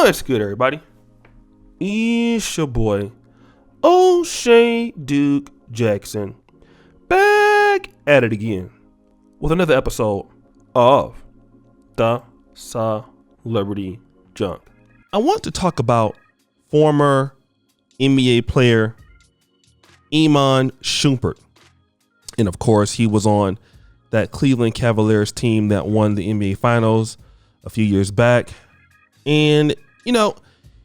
What's good, everybody? It's your boy, O'Shea Duke Jackson, back at it again with another episode of The Celebrity Junk. I want to talk about former NBA player Iman Shumpert. And of course, he was on that Cleveland Cavaliers team that won the NBA Finals a few years back. And, you know,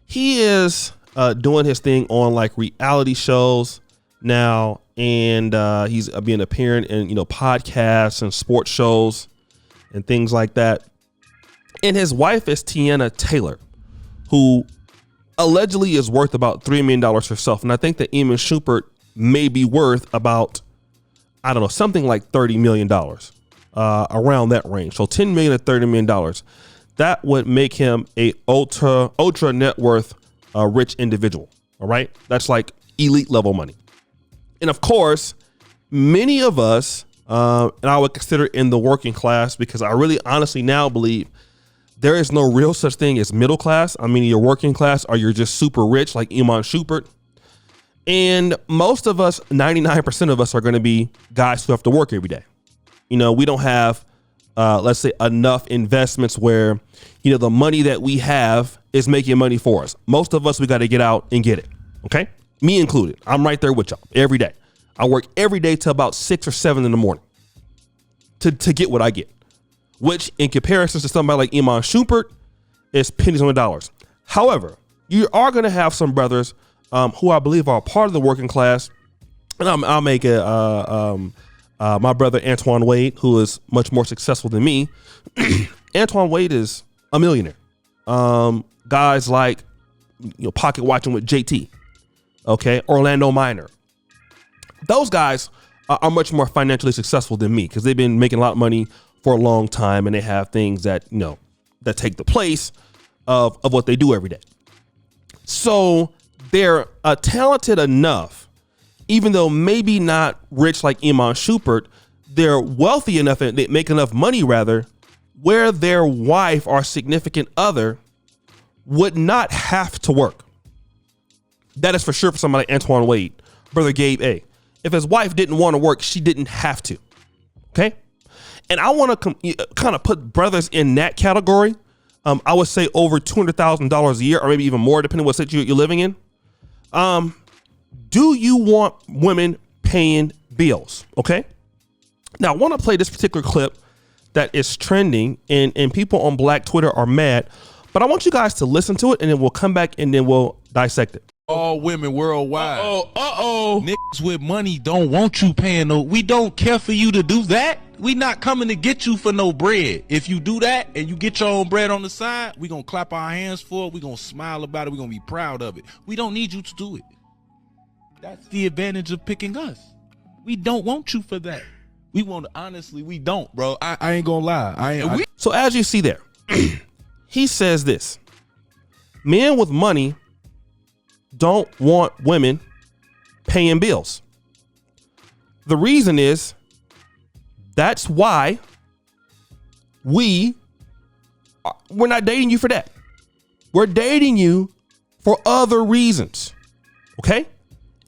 he is doing his thing on like reality shows now. And he's being appearing in, podcasts and sports shows and things like that. And his wife is Teyana Taylor, who allegedly is worth about $3 million herself. And I think that Iman Shumpert may be worth about, I don't know, something like $30 million, around that range. So $10 million to $30 million. That would make him a ultra net worth rich individual. All right. That's like elite level money. And of course, many of us, and I would consider in the working class, because I really honestly now believe there is no real such thing as middle class. I mean, you're working class or you're just super rich like Iman Shumpert. And most of us, 99% of us, are going to be guys who have to work every day. We don't have, let's say, enough investments where, the money that we have is making money for us. Most of us, we got to get out and get it. Okay. Me included. I'm right there with y'all every day. I work every day till about 6 or 7 in the morning to get what I get, which in comparison to somebody like Iman Shumpert is pennies on the dollars. However, you are going to have some brothers who I believe are part of the working class. And I'll make it my brother Antoine Wade, who is much more successful than me. Antoine Wade is a millionaire. Guys like pocket watching with JT, okay, Orlando Minor. Those guys are much more financially successful than me because they've been making a lot of money for a long time, and they have things that that take the place of what they do every day. So they're talented enough, even though maybe not rich like Iman Shumpert, they're wealthy enough and they make enough money rather, where their wife or significant other would not have to work. That is for sure for somebody like Antoine Wade, brother Gabe A. If his wife didn't want to work, she didn't have to. Okay. And I want to kind of put brothers in that category. I would say over $200,000 a year, or maybe even more, depending on what state you're living in. Do you want women paying bills? Okay. Now I want to play this particular clip that is trending, and people on Black Twitter are mad, but I want you guys to listen to it, and then we'll come back and then we'll dissect it. All women worldwide. Niggas with money don't want you paying no. We don't care for you to do that. We not coming to get you for no bread. If you do that and you get your own bread on the side, we gonna clap our hands for it. We gonna smile about it. We gonna be proud of it. We don't need you to do it. That's the advantage of picking us. We don't want you for that. We want to, honestly, we don't, bro. I ain't gonna lie. So as you see there, he says this: men with money don't want women paying bills. The reason is that's why we're not dating you for that. We're dating you for other reasons. Okay?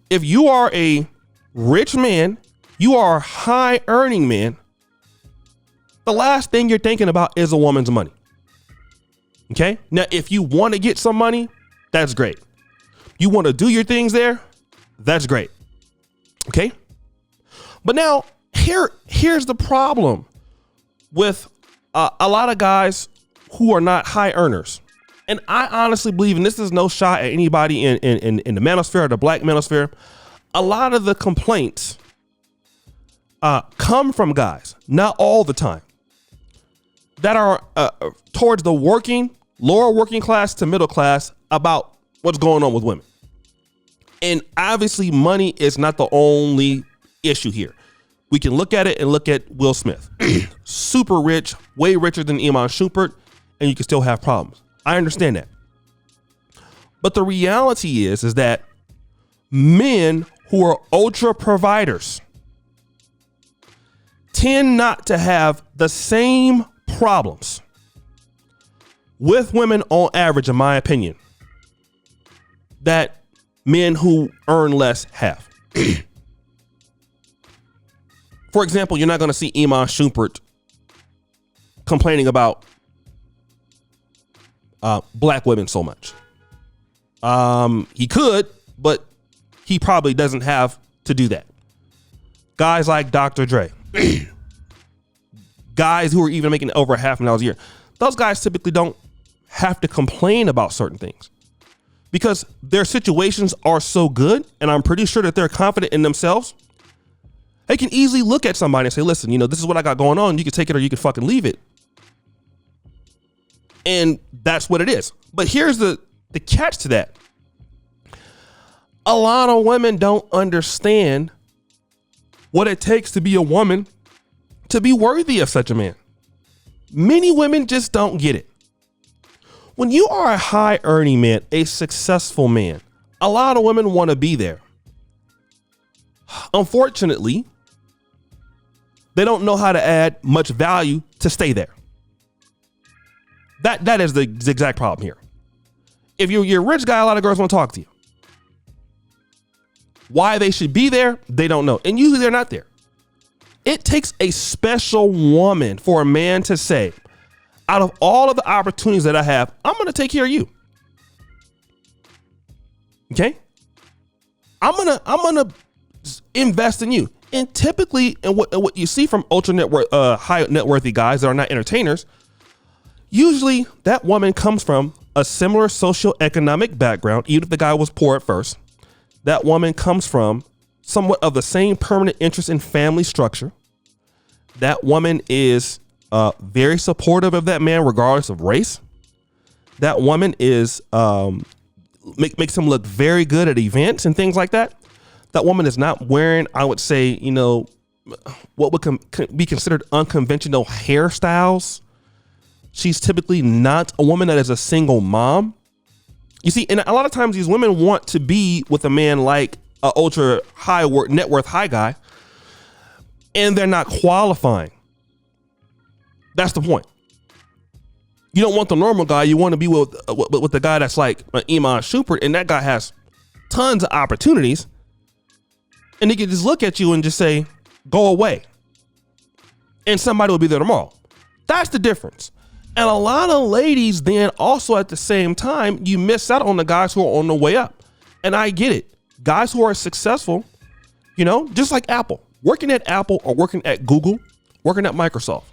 If you are a rich man, you are a high earning man, the last thing you're thinking about is a woman's money. Okay? Now, if you want to get some money, that's great. You want to do your things there, that's great. Okay? But now, here's the problem with a lot of guys who are not high earners. And I honestly believe, and this is no shot at anybody in the manosphere or the black manosphere, a lot of the complaints come from guys, not all the time, that are towards the lower working class to middle class about what's going on with women. And obviously money is not the only issue here. We can look at it and look at Will Smith. Super rich, way richer than Iman Shumpert, and you can still have problems. I understand that. But the reality is that men who are ultra providers tend not to have the same problems with women on average, in my opinion, that men who earn less have. For example, you're not going to see Iman Shumpert complaining about black women so much. He could, but he probably doesn't have to do that. Guys like Dr. Dre, guys who are even making over $500,000 a year, those guys typically don't have to complain about certain things because their situations are so good, and I'm pretty sure that they're confident in themselves. They can easily look at somebody and say, listen, this is what I got going on. You can take it or you can fucking leave it. And that's what it is. But here's the catch to that. A lot of women don't understand what it takes to be a woman to be worthy of such a man. Many women just don't get it. When you are a high earning man, a successful man, a lot of women want to be there. Unfortunately, they don't know how to add much value to stay there. That is the exact problem here. If you're a rich guy, a lot of girls want to talk to you. Why they should be there, they don't know. And usually they're not there. It takes a special woman for a man to say, out of all of the opportunities that I have, I'm going to take care of you. Okay? I'm going to invest in you. And typically, and what you see from ultra net worth, high net worthy guys that are not entertainers, usually that woman comes from a similar socioeconomic background, even if the guy was poor at first. That woman comes from somewhat of the same permanent interest in family structure. That woman is very supportive of that man, regardless of race. That woman is makes him look very good at events and things like that. That woman is not wearing, I would say, what would be considered unconventional hairstyles. She's typically not a woman that is a single mom. You see, and a lot of times these women want to be with a man like an ultra high net worth high guy, and they're not qualifying. That's the point. You don't want the normal guy. You want to be with the guy that's like Iman Shumpert, and that guy has tons of opportunities, and he can just look at you and just say, "Go away," and somebody will be there tomorrow. That's the difference. And a lot of ladies then also at the same time, you miss out on the guys who are on the way up. And I get it. Guys who are successful, just like Apple, working at Apple or working at Google, working at Microsoft.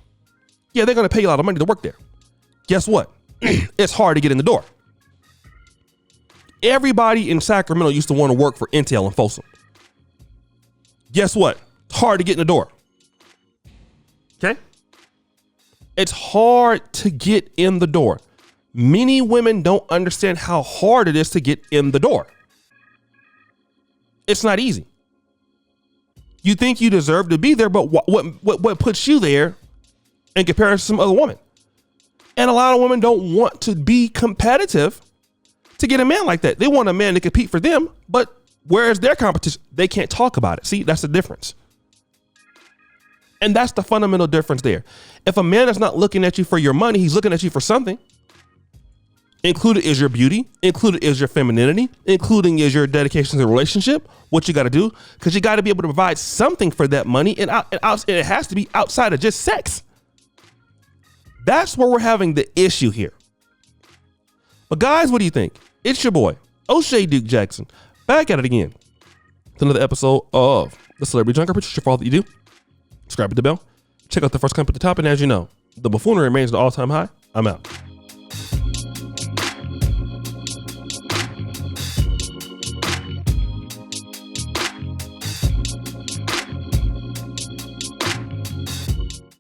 Yeah, they're going to pay you a lot of money to work there. Guess what? It's hard to get in the door. Everybody in Sacramento used to want to work for Intel and Folsom. Guess what? It's hard to get in the door. Okay? It's hard to get in the door. Many women don't understand how hard it is to get in the door. It's not easy. You think you deserve to be there, but what puts you there in comparison to some other woman? And a lot of women don't want to be competitive to get a man like that. They want a man to compete for them, but where's their competition? They can't talk about it. See, that's the difference. And that's the fundamental difference there. If a man is not looking at you for your money, he's looking at you for something. Included is your beauty. Included is your femininity. Including is your dedication to the relationship. What you got to do, because you got to be able to provide something for that money, and it has to be outside of just sex. That's where we're having the issue here. But guys, what do you think? It's your boy, O'Shea Duke Jackson, back at it again. It's another episode of The Celebrity Junker. Appreciate for all that you do. Subscribe to the bell. Check out the first comment at the top. And as you know, the buffoonery remains at an all-time high. I'm out.